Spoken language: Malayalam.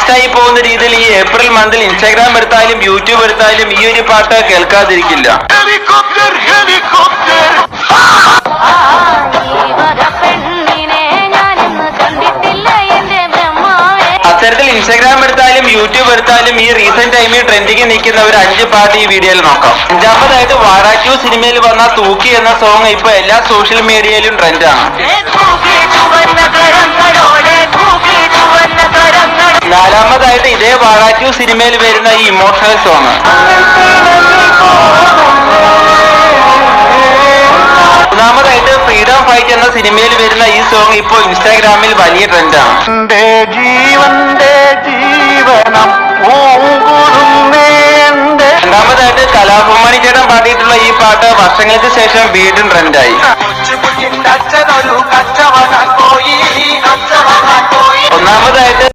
മസ്റ്റ് ആയി പോകുന്ന രീതിയിൽ ഈ ഏപ്രിൽ മന്തിൽ ഇൻസ്റ്റാഗ്രാം എടുത്താലും യൂട്യൂബ് എടുത്താലും ഈ ഒരു പാട്ട് കേൾക്കാതിരിക്കില്ല. അത്തരത്തിൽ ഇൻസ്റ്റാഗ്രാം എടുത്താലും യൂട്യൂബ് എടുത്താലും ഈ റീസെന്റ് ടൈമിൽ ട്രെൻഡിങ് നിൽക്കുന്ന ഒരു 5 പാട്ട് ഈ വീഡിയോയിൽ നോക്കാം. അഞ്ചാമതായിട്ട് വാഴ 2 സിനിമയിൽ വന്ന തൂക്കി എന്ന സോങ് ഇപ്പൊ എല്ലാ സോഷ്യൽ മീഡിയയിലും ട്രെൻഡാണ്. നാലാമതായിട്ട് ഇതേ വാഴ 2 സിനിമയിൽ വരുന്ന ഈ ഇമോഷണൽ സോങ്. മൂന്നാമതായിട്ട് ഫ്രീഡം ഫൈറ്റ് എന്ന സിനിമയിൽ വരുന്ന ഈ സോങ് ഇപ്പോ ഇൻസ്റ്റാഗ്രാമിൽ വലിയ ട്രെൻഡാണ്. രണ്ടാമതായിട്ട് കലാഭവൻ ചേട്ടൻ പാടിയിട്ടുള്ള ഈ പാട്ട് വർഷങ്ങൾക്ക് ശേഷം വീണ്ടും ട്രെൻഡായി. ഒന്നാമതായിട്ട്